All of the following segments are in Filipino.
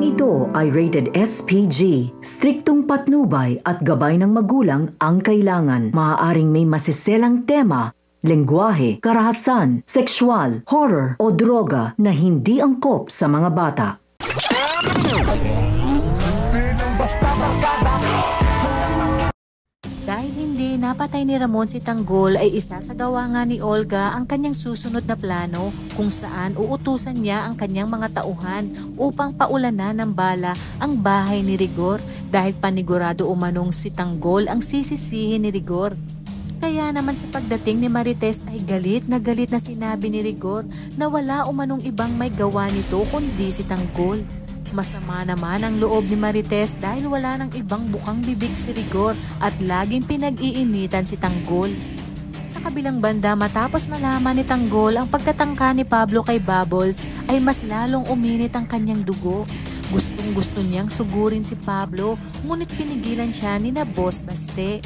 Pelikulang ito ay rated SPG. Striktong patnubay at gabay ng magulang ang kailangan. Maaaring may masiselang tema, lengguwahe, karahasan, sexual, horror o droga na hindi angkop sa mga bata. Dahil hindi napatay ni Ramon si Tanggol ay isasagawa nga ni Olga ang kanyang susunod na plano kung saan uutusan niya ang kanyang mga tauhan upang paulanan ng bala ang bahay ni Rigor dahil panigurado umanong si Tanggol ang sisisihin ni Rigor. Kaya naman sa pagdating ni Marites ay galit na sinabi ni Rigor na wala umanong ibang may gawa nito kundi si Tanggol. Masama naman ang loob ni Marites dahil wala nang ibang bukang bibig si Rigor at laging pinag-iinitan si Tanggol. Sa kabilang banda, matapos malaman ni Tanggol ang pagtatangka ni Pablo kay Bubbles ay mas lalong uminit ang kanyang dugo. Gustong-gusto niyang sugurin si Pablo ngunit pinigilan siya ni na Boss Baste.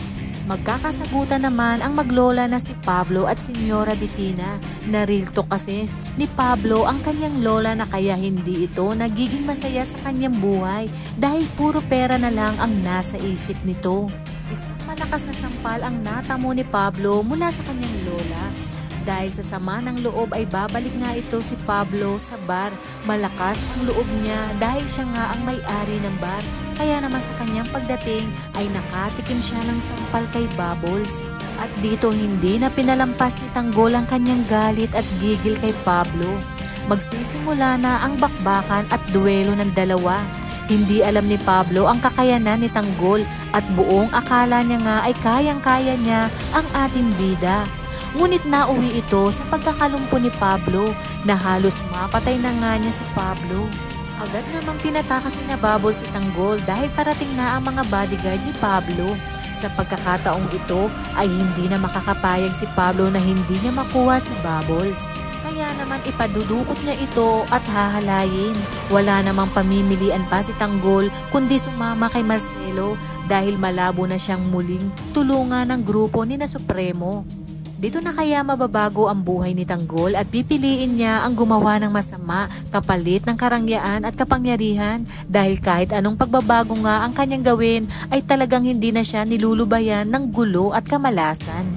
Magkakasagutan naman ang maglola na si Pablo at Senyora Bettina. Narilto kasi ni Pablo ang kanyang lola na kaya hindi ito nagiging masaya sa kanyang buhay dahil puro pera na lang ang nasa isip nito. Isang malakas na sampal ang natamo ni Pablo mula sa kanyang lola. Dahil sa sama ng loob ay babalik nga ito si Pablo sa bar. Malakas ang loob niya dahil siya nga ang may-ari ng bar. Kaya naman sa kanyang pagdating ay nakatikim siya ng sampal kay Bubbles. At dito hindi na pinalampas ni Tanggol ang kanyang galit at gigil kay Pablo. Magsisimula na ang bakbakan at duelo ng dalawa. Hindi alam ni Pablo ang kakayanan ni Tanggol at buong akala niya nga ay kayang-kaya niya ang ating bida. Ngunit nauwi ito sa pagkakalumpo ni Pablo na halos mapatay na nga niya si Pablo. Agad namang pinatakas ni na Bubbles si Tanggol dahil parating na ang mga bodyguard ni Pablo. Sa pagkakataong ito ay hindi na makakapayag si Pablo na hindi niya makuha si Bubbles. Kaya naman ipadudukot niya ito at hahalayin. Wala namang pamimilian pa si Tanggol kundi sumama kay Marcelo dahil malabo na siyang muling tulungan ng grupo ni na Supremo. Dito na kaya mababago ang buhay ni Tanggol at pipiliin niya ang gumawa ng masama kapalit ng karangyaan at kapangyarihan dahil kahit anong pagbabago nga ang kanyang gawin ay talagang hindi na siya nilulubayan ng gulo at kamalasan.